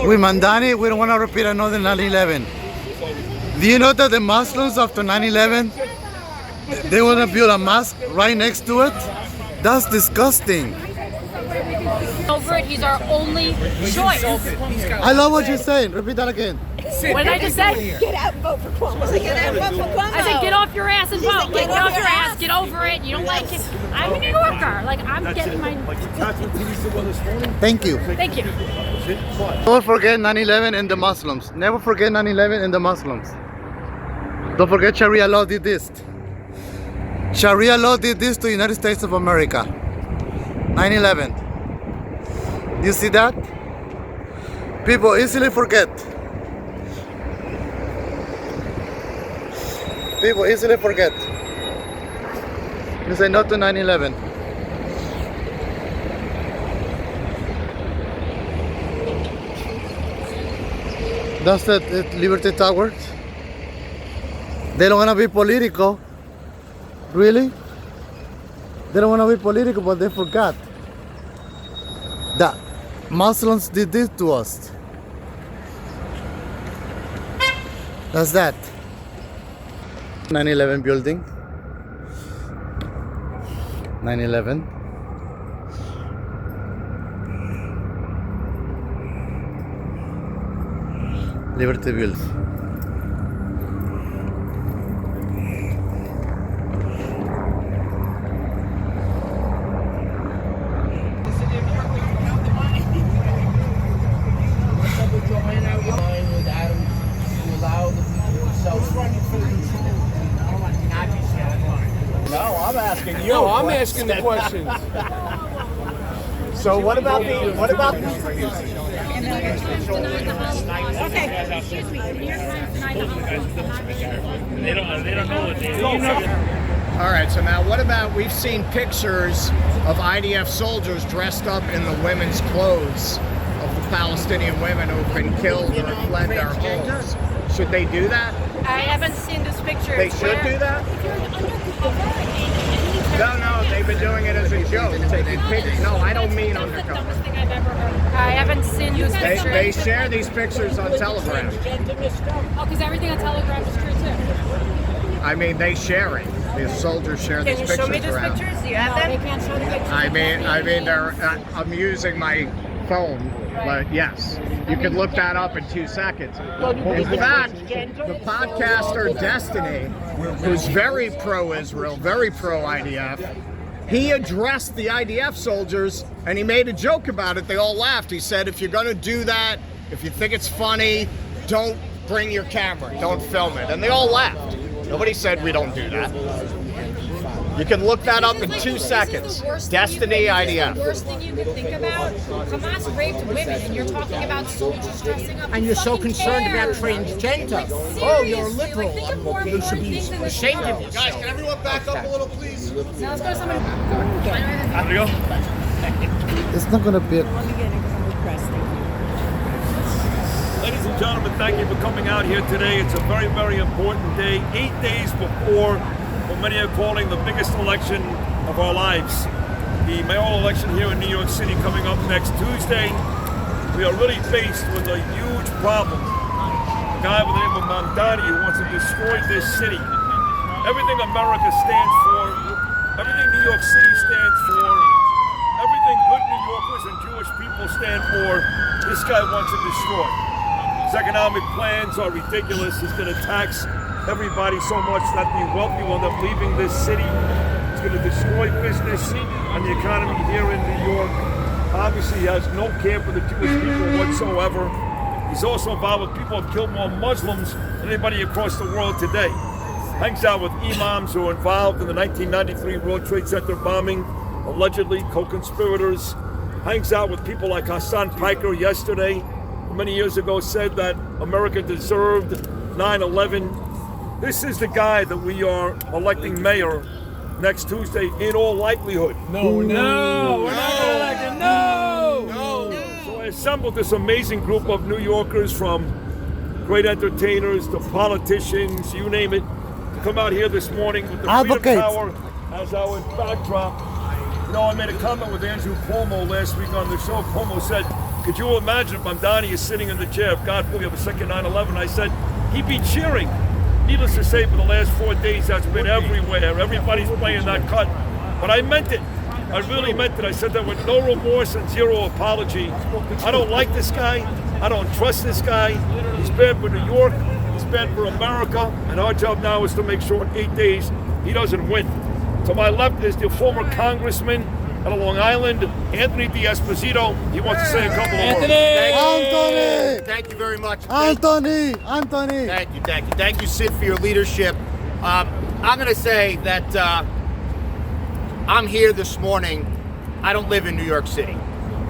with Mamdani, we don't want to repeat another 9/11. Do you know that the Muslims after 9/11, they want to build a mosque right next to it? That's disgusting. Over it, he's our only choice. I love what you're saying. Repeat that again. What did I just say? Get out and vote for Cuomo. Get out and vote for Cuomo. I said, get off your ass and vote. Like, get off your ass, get over it. You don't like it. I'm a New Yorker. Like, I'm getting my... Thank you. Thank you. Don't forget 9/11 and the Muslims. Never forget 9/11 and the Muslims. Don't forget Sharia law did this. Sharia law did this to the United States of America. 9/11. You see that? People easily forget. People easily forget. You say no to 9/11. That's the Liberty Towers. They don't want to be political. Really? They don't want to be political, but they forgot that Muslims did this to us. That's that. 9/11 building. 9/11. Liberty building. No, I'm asking you. No, I'm asking the questions. So what about the Okay. Excuse me. The New York Times denied the Holocaust. They don't know what they do. All right, so now what about we've seen pictures of IDF soldiers dressed up in the women's clothes of the Palestinian women who've been killed or fled their homes. Should they do that? I haven't seen this picture. They should do that? No, they've been doing it as a joke, taking pictures. No, I don't mean That's the undercover. dumbest thing I've ever heard. I haven't seen this picture. They share these pictures on Telegram. Oh, because everything on Telegram is true too. I mean, they share it. The soldiers share these pictures around. Do you have them? They can't show the pictures. I mean, I'm using my phone, but yes, you can look that up in 2 seconds. In fact, the podcaster Destiny, who's very pro-Israel, very pro-IDF, he addressed the IDF soldiers and he made a joke about it. They all laughed. He said, if you're going to do that, if you think it's funny, don't bring your camera, don't film it. And they all laughed. Nobody said we don't do that. You can look that up in 2 seconds. Destiny IDF. The worst thing you could think about, Hamas raped women, and you're talking about soldiers dressing up. And you're so Fucking concerned cares. about transgender. Like, Oh, you're a seriously, liberal. like, think of more You should be important things in this ashamed of world. yourself. Guys, can everyone back up a little, please? Now let's go to someone. There you go. It's not gonna be. Ladies and gentlemen, thank you for coming out here today. It's a very, very important day. 8 days before what many are calling the biggest election of our lives. The mayoral election here in New York City coming up next Tuesday. We are really faced with a huge problem. A guy by the name of Mamdani who wants to destroy this city. Everything America stands for, everything New York City stands for, everything good New Yorkers and Jewish people stand for, this guy wants to destroy. His economic plans are ridiculous. He's going to tax everybody so much that the wealthy will end up leaving this city. He's going to destroy business and the economy here in New York. Obviously, he has no care for the Jewish people whatsoever. He's also involved with people who have killed more Muslims than anybody across the world today. Hangs out with imams who are involved in the 1993 World Trade Center bombing, allegedly co-conspirators. Hangs out with people like Hassan Piker yesterday, who many years ago said that America deserved 9/11. This is the guy that we are electing mayor next Tuesday in all likelihood. No, we're not elected. No. So I assembled this amazing group of New Yorkers, from great entertainers to politicians, you name it, to come out here this morning with the Freedom Advocates. Tower as our backdrop. You know, I made a comment with Andrew Cuomo last week on the show. Cuomo said, could you imagine if Mamdani is sitting in the chair, if God forbid we have a second 9/11, I said, he'd be cheering. Needless to say, for the last 4 days, that's been everywhere. Everybody's playing that cut. But I meant it. I really meant it. I said that with no remorse and zero apology. I don't like this guy. I don't trust this guy. He's bad for New York. He's bad for America. And our job now is to make sure in 8 days he doesn't win. To my left is the former congressman out of Long Island, Anthony D'Esposito. He wants to say a couple of words. Anthony! Thank you very much. Anthony! Thank you, Sid, for your leadership. I'm going to say that I'm here this morning. I don't live in New York City.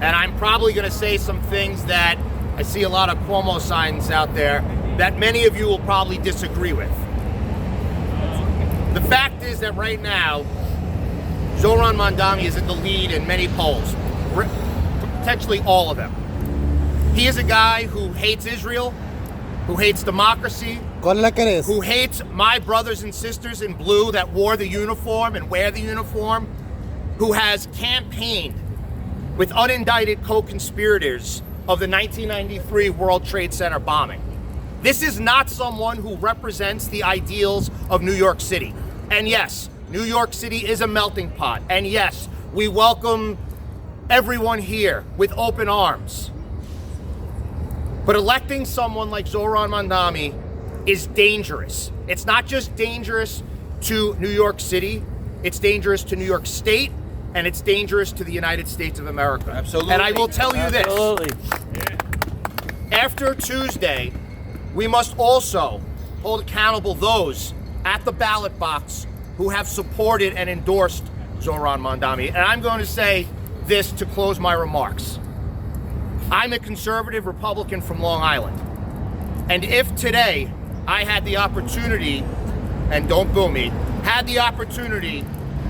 And I'm probably going to say some things that I see a lot of Cuomo signs out there that many of you will probably disagree with. The fact is that right now, Zoran Mamdani is in the lead in many polls, potentially all of them. He is a guy who hates Israel, who hates democracy, who hates my brothers and sisters in blue that wore the uniform and wear the uniform, who has campaigned with unindicted co-conspirators of the 1993 World Trade Center bombing. This is not someone who represents the ideals of New York City. And yes, New York City is a melting pot. And yes, we welcome everyone here with open arms. But electing someone like Zoran Mamdani is dangerous. It's not just dangerous to New York City, it's dangerous to New York State, and it's dangerous to the United States of America. Absolutely. And I will tell you this. Absolutely. After Tuesday, we must also hold accountable those at the ballot box who have supported and endorsed Zoran Mamdani. And I'm going to say this to close my remarks. I'm a conservative Republican from Long Island. And if today I had the opportunity, and don't boo me, had the opportunity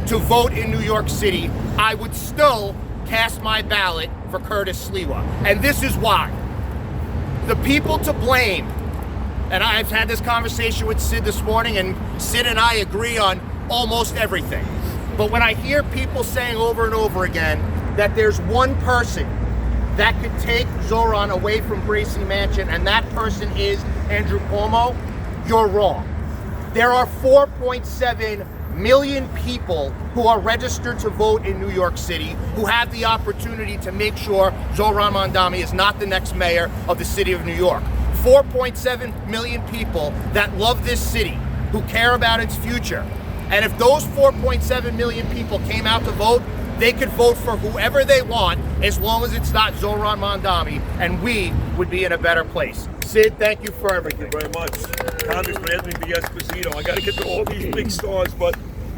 to vote in New York City, I would still cast my ballot for Curtis Sliwa. And this is why. The people to blame, and I've had this conversation with Sid this morning, and Sid and I agree on almost everything. But when I hear people saying over and over again that there's one person that could take Zoran away from Gracie Mansion, and that person is Andrew Cuomo, you're wrong. There are 4.7 million people who are registered to vote in New York City who have the opportunity to make sure Zoran Mamdani is not the next mayor of the city of New York. 4.7 million people that love this city, who care about its future. And if those 4.7 million people came out to vote, they could vote for whoever they want as long as it's not Zoran Mamdani, and we would be in a better place. Sid, thank you for everything. Thank you very much. Congressman Anthony D'Esposito. I got to get to all these big stars, but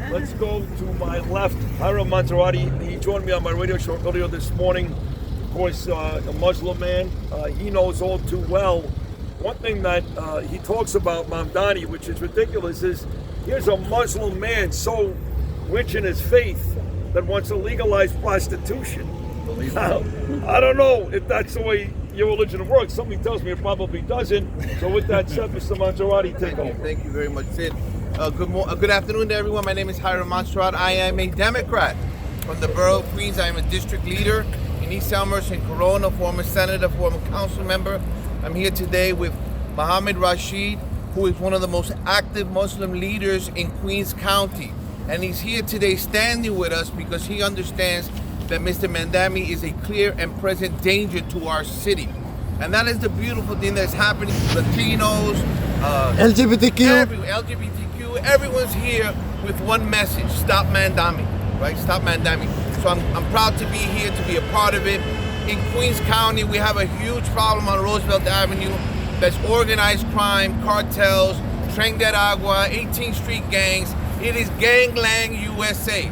let's go to my left. Hiram Maserati, he joined me on my radio show earlier this morning. Of course, a Muslim man. He knows all too well. One thing that he talks about Mamdani, which is ridiculous, is here's a Muslim man so rich in his faith that wants to legalize prostitution. Now, I don't know if that's the way your religion works. Somebody tells me it probably doesn't. So with that said, Mr. Maserati, take over. Thank you very much, Sid. Good afternoon to everyone. My name is Hiram Maserati. I am a Democrat from the borough of Queens. I am a district leader in East Elmhurst and Corona, former senator, former council member. I'm here today with Mohammed Rashid, who is one of the most active Muslim leaders in Queens County. And he's here today standing with us because he understands that Mr. Mamdani is a clear and present danger to our city. And that is the beautiful thing that's happening. Latinos, LGBTQ, everyone's here with one message: stop Mamdani, right? Stop Mamdani. So I'm proud to be here, to be a part of it. In Queens County, we have a huge problem on Roosevelt Avenue. That's organized crime, cartels, Tren de Agua, 18th Street gangs. It is Gangland USA.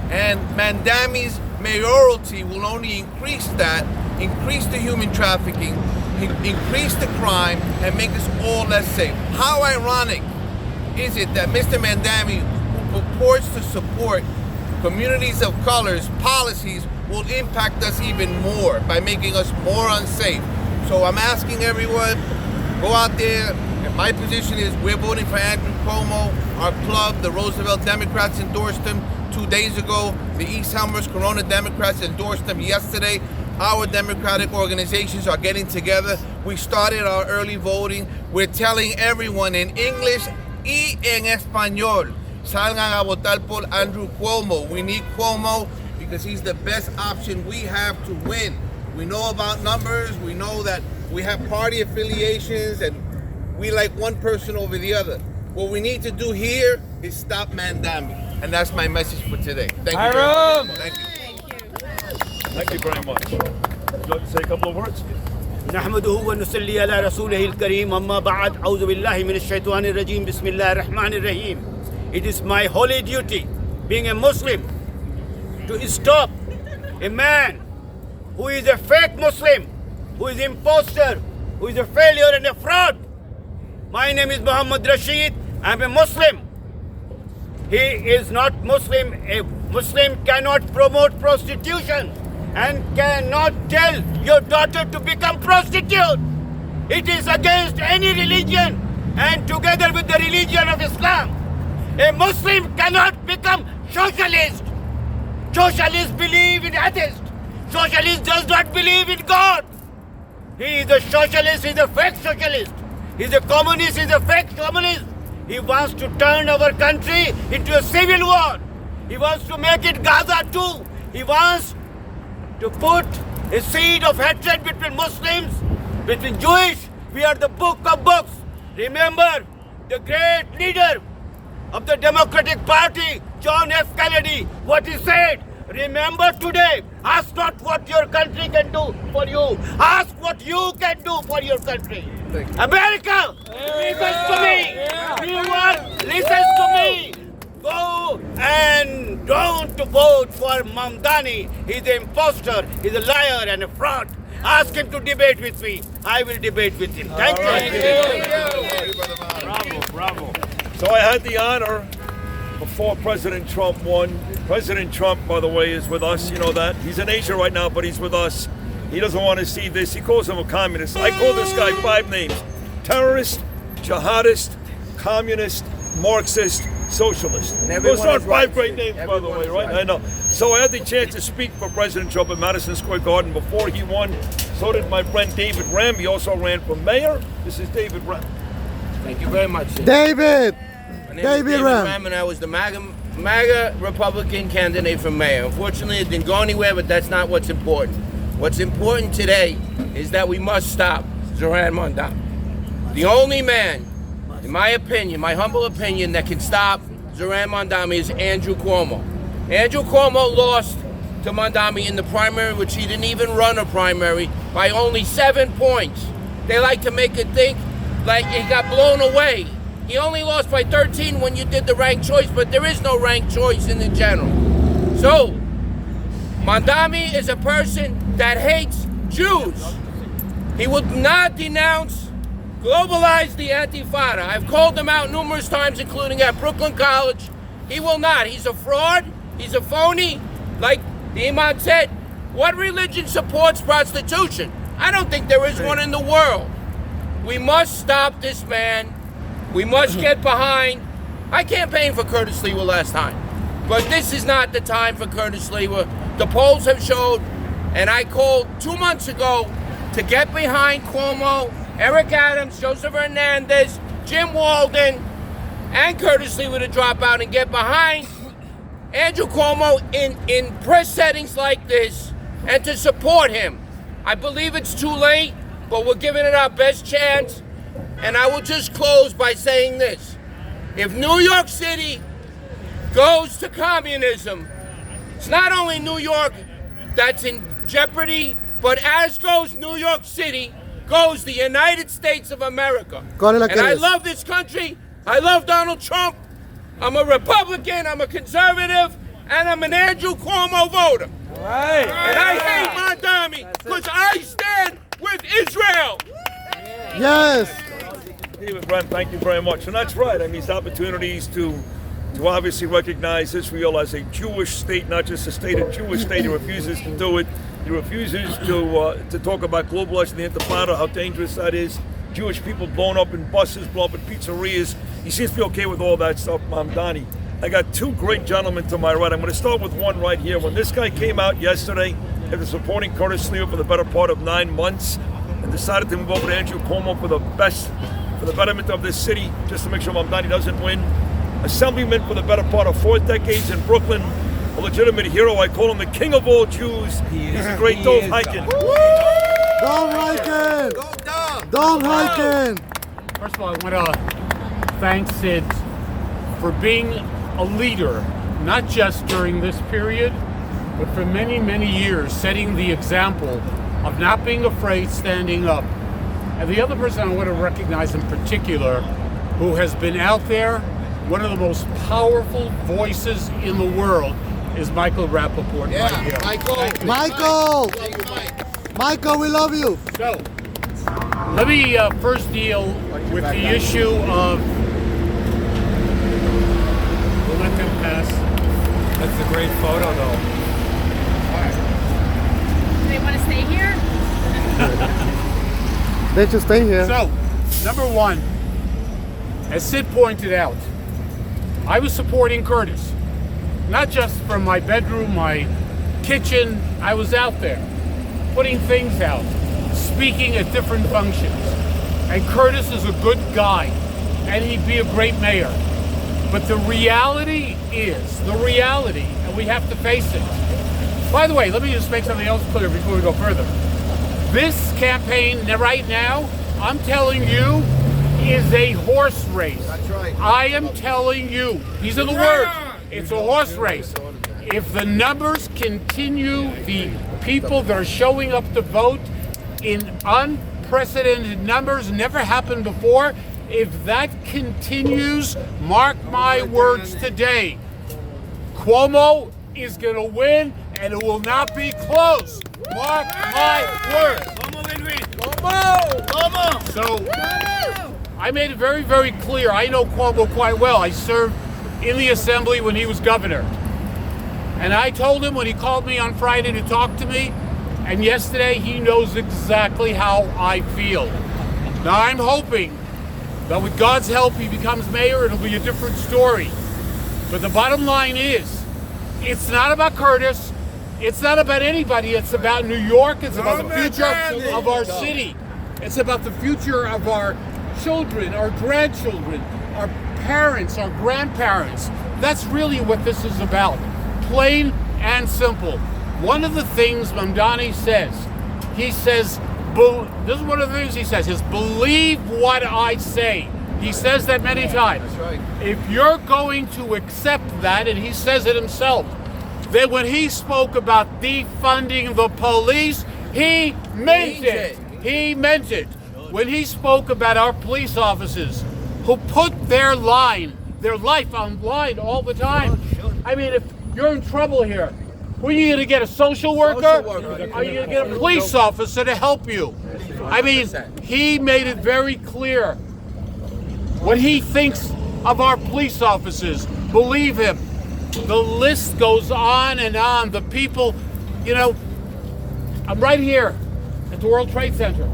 And Mamdani's mayoralty will only increase that, increase the human trafficking, increase the crime, and make us all less safe. How ironic is it that Mr. Mamdani, who purports to support communities of colors, policies will impact us even more by making us more unsafe. So I'm asking everyone, go out there. And my position is we're voting for Andrew Cuomo. Our club, the Roosevelt Democrats, endorsed him 2 days ago. The East Elmhurst Corona Democrats endorsed him yesterday. our democratic organizations are getting together. We started our early voting. We're telling everyone in English y en español, salgan a votar por Andrew Cuomo. We need Cuomo because he's the best option we have to win. We know about numbers. We know that we have party affiliations and we like one person over the other. What we need to do here is stop Mamdani. And that's my message for today. Thank you. Very much. Thank you. Thank you very much. Would you like to say a couple of words? نحمده ونصلي على رسوله الكريم أما بعد أعوذ بالله من الشيطان الرجيم بسم الله الرحمن الرحيم. It is my holy duty, being a Muslim, to stop a man who is a fake Muslim, who is imposter, who is a failure and a fraud. My name is Muhammad Rashid. I'm a Muslim. He is not Muslim. A Muslim cannot promote prostitution and cannot tell your daughter to become prostitute. It is against any religion and together with the religion of Islam. A Muslim cannot become socialist. Socialists believe in atheist. Socialist does not believe in God. He is a socialist, he is a fake socialist. He is a communist, he is a fake communist. He wants to turn our country into a civil war. He wants to make it Gaza too. He wants to put a seed of hatred between Muslims, between Jewish. We are the book of books. Remember the great leader of the Democratic Party, John F. Kennedy, what he said. Remember today, ask not what your country can do for you. Ask what you can do for your country. America, listen to me. New York, listen to me. Go and don't vote for Mamdani. He's an imposter, he's a liar and a fraud. Ask him to debate with me. I will debate with him. Thank you. Bravo, bravo. So I had the honor before President Trump won. President Trump, by the way, is with us. You know that. He's in Asia right now, but he's with us. He doesn't want to see this. He calls him a communist. I call this guy 5 names: terrorist, jihadist, communist, Marxist, socialist. Those are 5 great names, by the way, right? I know. So I had the chance to speak for President Trump at Madison Square Garden before he won. So did my friend David Ram. He also ran for mayor. This is David Ram. Thank you very much, sir. David! My name is David Ram, and I was the MAGA Republican candidate for mayor. Unfortunately, it didn't go anywhere, but that's not what's important. What's important today is that we must stop Zoran Mamdani. The only man, in my opinion, my humble opinion, that can stop Zoran Mamdani is Andrew Cuomo. Andrew Cuomo lost to Mamdani in the primary, which he didn't even run a primary, by only 7 points. They like to make it think like it got blown away. He only lost by 13 when you did the ranked choice, but there is no ranked choice in the general. So, Mamdani is a person that hates Jews. He would not denounce, globalize the Antifada. I've called him out numerous times, including at Brooklyn College. He will not. He's a fraud. He's a phony. Like the Imam said, what religion supports prostitution? I don't think there is one in the world. We must stop this man. We must get behind. I campaigned for Curtis Lewa last time, but this is not the time for Curtis Lewa. The polls have showed, and I called 2 months ago to get behind Cuomo, Eric Adams, Joseph Hernandez, Jim Walden, and Curtis Lewa to drop out and get behind Andrew Cuomo in press settings like this and to support him. I believe it's too late, but we're giving it our best chance. And I will just close by saying this. If New York City goes to communism, it's not only New York that's in jeopardy, but as goes New York City, goes the United States of America. And I love this country. I love Donald Trump. I'm a Republican, I'm a conservative, and I'm an Andrew Cuomo voter. Right. And I hate Mamdani because I stand with Israel. Yes. David Brent, thank you very much. And that's right. I mean, it's opportunities to obviously recognize Israel as a Jewish state, not just a state, a Jewish state. He refuses to do it. He refuses to talk about globalizing the Intifada, how dangerous that is. Jewish people blown up in buses, blown up in pizzerias. He seems to be okay with all that stuff, Mamdani. I got 2 great gentlemen to my right. I'm going to start with one right here. When this guy came out yesterday after supporting Curtis Sliwa for the better part of 9 months, and decided to move over to Andrew Cuomo for the betterment of this city, just to make sure Mamdani doesn't win. Assemblyman for the better part of 4 decades in Brooklyn, a legitimate hero. I call him the king of all Jews. He's a great Dov Hiken. Dov Hiken! Dov Hiken! First of all, I want to thank Sid for being a leader, not just during this period, but for many, many years, setting the example of not being afraid, standing up. And the other person I want to recognize in particular, who has been out there, one of the most powerful voices in the world, is Michael Rappaport right here. Michael, we love you. So, let me first deal with the issue of. We'll let them pass. That's a great photo, though. Do they want to stay here? They should stay here. So, number one, as Sid pointed out, I was supporting Curtis. Not just from my bedroom, my kitchen. I was out there, putting things out, speaking at different functions. And Curtis is a good guy, and he'd be a great mayor. But the reality is, and we have to face it. By the way, let me just make something else clear before we go further. This campaign right now, I'm telling you, is a horse race. That's right. I am telling you, these are the words. It's a horse race. If the numbers continue, the people that are showing up to vote in unprecedented numbers, never happened before, if that continues, mark my words today, Cuomo is going to win, and it will not be close. Mark my words. So, I made it very, very clear. I know Cuomo quite well. I served in the assembly when he was governor. And I told him when he called me on Friday to talk to me, and yesterday, he knows exactly how I feel. Now, I'm hoping that with God's help, he becomes mayor. It'll be a different story. But the bottom line is, it's not about Curtis. It's not about anybody. It's about New York. It's about the future of our city. It's about the future of our children, our grandchildren, our parents, our grandparents. That's really what this is about. Plain and simple. One of the things Mamdani says, he says, this is one of the things he says, is believe what I say. He says that many times. That's right. If you're going to accept that, and he says it himself, then when he spoke about defunding the police, he meant it. He meant it. When he spoke about our police officers who put their life on line all the time. I mean, if you're in trouble here, who are you going to get, a social worker? Are you going to get a police officer to help you? I mean, he made it very clear what he thinks of our police officers. Believe him. The list goes on and on. The people, you know, I'm right here at the World Trade Center.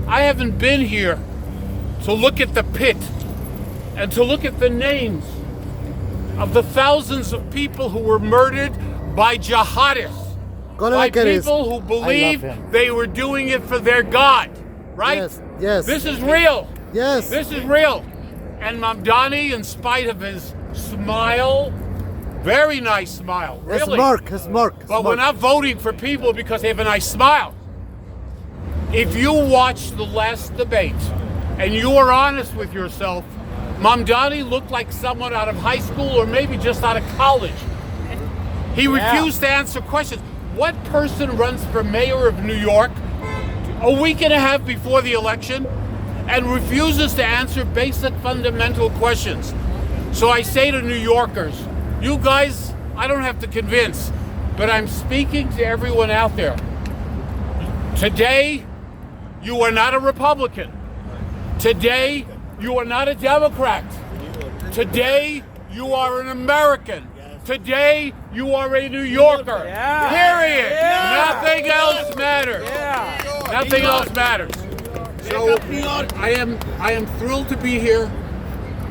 I haven't been here to look at the pit and to look at the names of the thousands of people who were murdered by jihadists, by people who believe they were doing it for their God, right? Yes. This is real. Yes. This is real. And Mamdani, in spite of his smile, very nice smile, really. His mark. But we're not voting for people because they have a nice smile. If you watch the last debate and you are honest with yourself, Mamdani looked like someone out of high school or maybe just out of college. He refused to answer questions. What person runs for mayor of New York a week and a half before the election and refuses to answer basic fundamental questions? So I say to New Yorkers, you guys, I don't have to convince, but I'm speaking to everyone out there. Today, you are not a Republican. Today, you are not a Democrat. Today, you are an American. Today, you are a New Yorker. Period. Nothing else matters. Nothing else matters. So I am thrilled to be here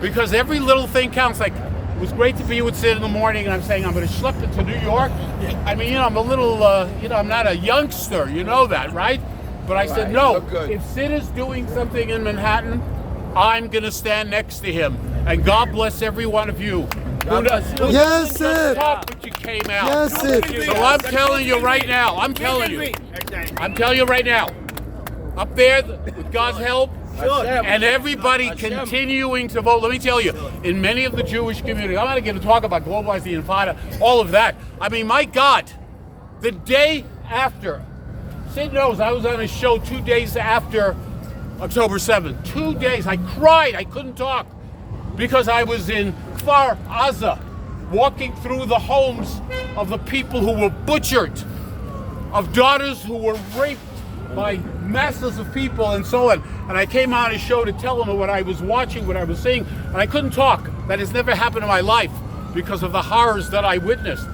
because every little thing counts. Like It was great to be with Sid in the morning, and I'm saying I'm going to schlep it to New York. I mean, I'm a little, I'm not a youngster, you know that, right? But I said, no, if Sid is doing something in Manhattan, I'm going to stand next to him. And God bless every one of you. Yes, Sid. Talk, but you came out. Yes, Sid. So I'm telling you right now, I'm telling you right now, up there, with God's help, and everybody continuing to vote. Let me tell you, in many of the Jewish communities, I'm not going to talk about globalizing the Intifada, all of that. I mean, my God, the day after, Sid knows I was on a show 2 days after October 7th. 2 days, I cried, I couldn't talk, because I was in Kfar Aza, walking through the homes of the people who were butchered, of daughters who were raped by masses of people and so on. And I came on a show to tell them what I was watching, what I was seeing, and I couldn't talk. That has never happened in my life because of the horrors that I witnessed.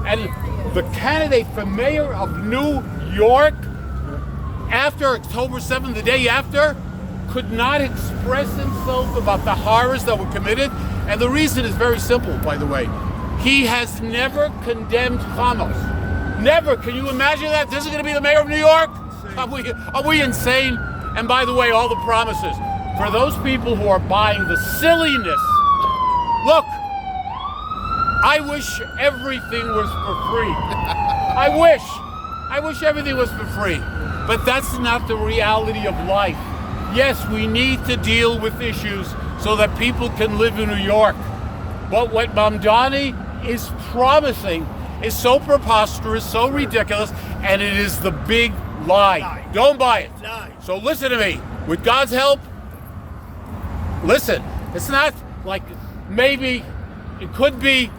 And the candidate for mayor of New York, after October 7th, the day after, could not express himself about the horrors that were committed. And the reason is very simple, by the way. He has never condemned Hamas. Never. Can you imagine that? This is going to be the mayor of New York? Are we insane? And by the way, all the promises. For those people who are buying the silliness, look, I wish everything was for free. I wish everything was for free. But that's not the reality of life. Yes, we need to deal with issues so that people can live in New York. But what Mamdani is promising is so preposterous, so ridiculous, and it is the big lie. Don't buy it. So listen to me. With God's help, listen. It's not like maybe it could be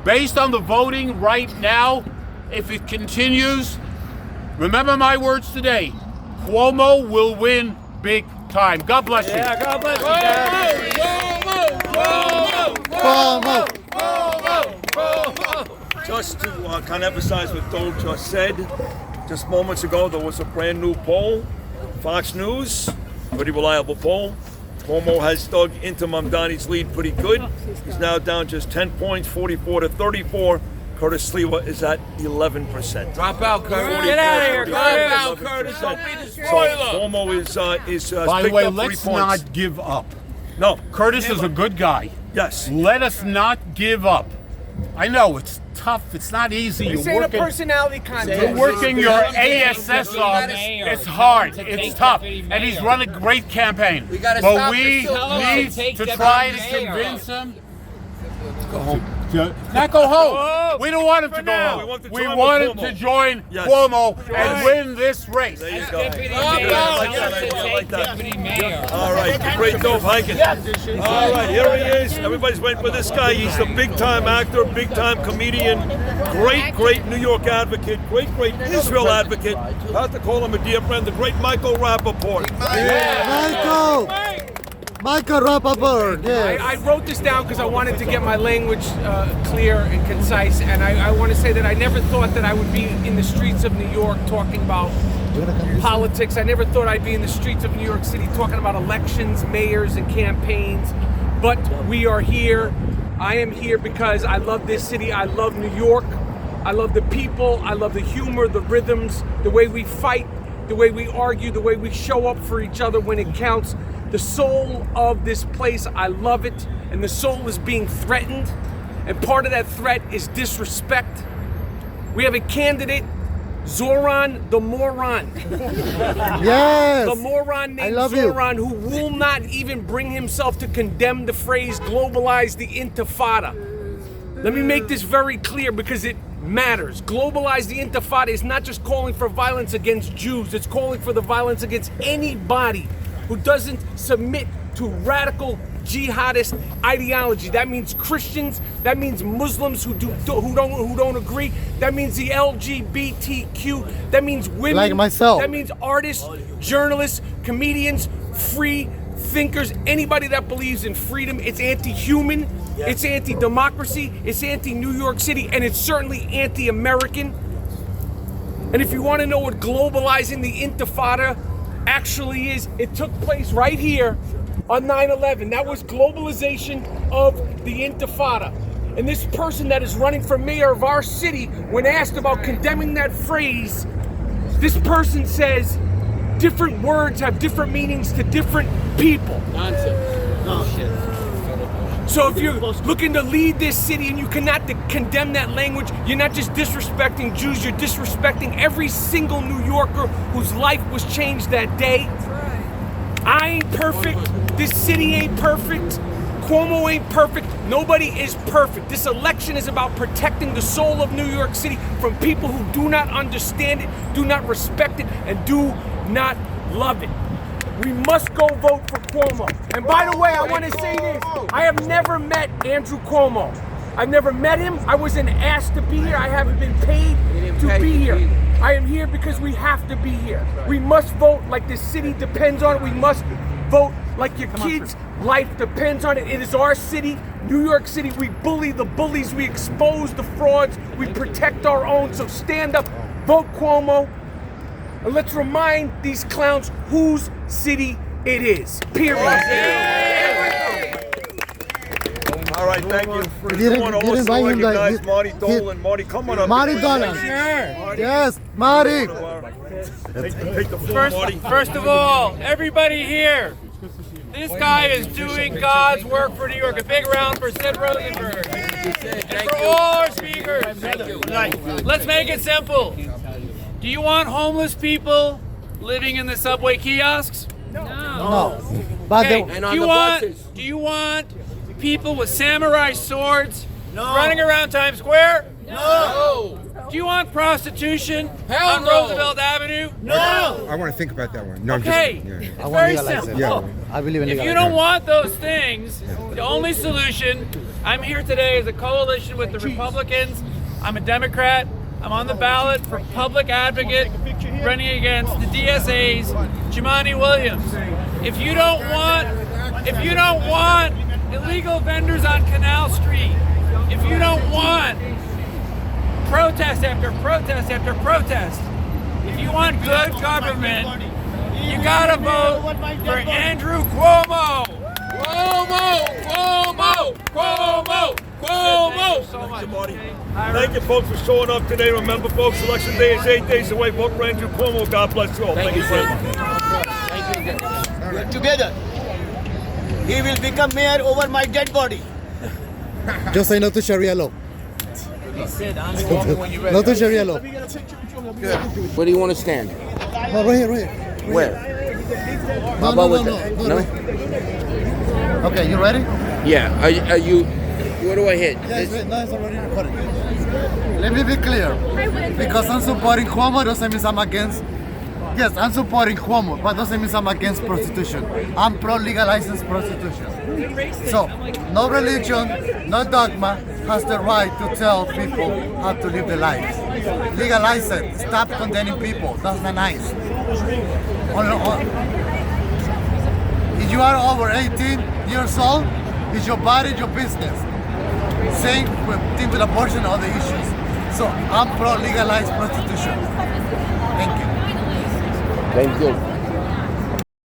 based on the voting right now. If it continues, remember my words today. Cuomo will win big time. God bless you. Yeah, God bless you. Just to kind of emphasize what Dole just said, just moments ago there was a brand new poll, Fox News, pretty reliable poll. Cuomo has dug into Mamdani's lead pretty good. He's now down just 10 points, 44 to 34. Curtis Sliwa is at 11%. Drop out, Curtis. Get out of here. Drop out, Curtis. Don't be the spoiler. So Cuomo is by the way, up 3 let's points. not give up. No. Curtis is a good guy. Yes. Let us not give up. I know it's tough. It's not easy. This ain't a personality contest. You're working your ASS off. It's hard. It's tough. And he's run a great campaign. But we need to try to convince him. Go home. Not go home. We don't want him to go home. We want him to join Cuomo and win this race. There you go. All right, great Dove Hiking. All right, here he is. Everybody's waiting for this guy. He's a big-time actor, big-time comedian, great New York advocate, great Israel advocate. I have to call him a dear friend, the great Michael Rappaport. Michael Rappaport, yes. I wrote this down because I wanted to get my language clear and concise, and I want to say that I never thought that I would be in the streets of New York talking about politics. I never thought I'd be in the streets of New York City talking about elections, mayors, and campaigns, but we are here. I am here because I love this city. I love New York. I love the people. I love the humor, the rhythms, the way we fight, the way we argue, the way we show up for each other when it counts. The soul of this place, I love it, and the soul is being threatened, and part of that threat is disrespect. We have a candidate, Zoran the moron. Yes. The moron named Zoran, who will not even bring himself to condemn the phrase globalize the Intifada. Let me make this very clear because it matters. Globalize the Intifada is not just calling for violence against Jews, it's calling for the violence against anybody who doesn't submit to radical jihadist ideology. That means Christians, that means Muslims who don't agree, that means the LGBTQ, that means women, like myself, that means artists, journalists, comedians, free thinkers, anybody that believes in freedom. It's anti-human, it's anti-democracy, it's anti-New York City, and it's certainly anti-American. And if you want to know what globalizing the Intifada actually is, it took place right here on 9/11. That was globalization of the Intifada. And this person that is running for mayor of our city, when asked about condemning that phrase, this person says different words have different meanings to different people. Nonsense. No shit. So if you're looking to lead this city and you cannot condemn that language, you're not just disrespecting Jews, you're disrespecting every single New Yorker whose life was changed that day. I ain't perfect. This city ain't perfect. Cuomo ain't perfect. Nobody is perfect. This election is about protecting the soul of New York City from people who do not understand it, do not respect it, and do not love it. We must go vote for Cuomo. And by the way, I want to say this. I have never met Andrew Cuomo. I've never met him. I wasn't asked to be here. I haven't been paid to be here. I am here because we have to be here. We must vote like this city depends on it. We must vote like your kids' life depends on it. It is our city, New York City. We bully the bullies. We expose the frauds. We protect our own. So stand up, vote Cuomo, and let's remind these clowns whose city it is. Period. All right, thank you. You didn't invite him, like, Marty Dolan. Marty, come on up. Marty Dolan. Yes, Marty. Take the floor, Marty. First of all, everybody here, this guy is doing God's work for New York. A big round for Sid Rosenberg. And for all our speakers. Let's make it simple. Do you want homeless people living in the subway kiosks? No. But Okay. the, Do you want people with samurai swords running around Times Square? No. Do you want prostitution on Roosevelt Avenue? No. I want to think about that one. No, Okay. I It's want very legalize simple. it. Yeah. I believe in If legalizing you don't it. want those things, the only solution, I'm here today as a coalition with the Republicans. I'm a Democrat. I'm on the ballot for public advocate running against the DSA's Jumaane Williams. If you don't want illegal vendors on Canal Street, if you don't want protest after protest after protest, if you want good government, you gotta vote for Andrew Cuomo. Cuomo! Cuomo! Cuomo! Cuomo! So much, Marty. Thank you, folks, for showing up today. Remember, folks, Election Day is 8 days away. Vote for Andrew Cuomo. God bless you all. Thank you, sir. We're together. He will become mayor over my dead body. Just say no to Sharia law. No to Sharia law. Where do you want to stand? No, right here, right here. Where? No, How about no, with no, that? no, No? right. Okay, you ready? Yeah. Are you? What do I hit? Yes, no, it's already recorded. Let me be clear. Because I'm supporting Cuomo doesn't mean I'm against. Yes, I'm supporting Cuomo, but doesn't mean I'm against prostitution. I'm pro-legalizing prostitution. So, no religion, no dogma has the right to tell people how to live their lives. Legalize it. Stop condemning people. That's not nice. If you are over 18 years old, it's your body, your business. Same thing with abortion and other issues. So I'm pro-legalized prostitution. Thank you. Thank you.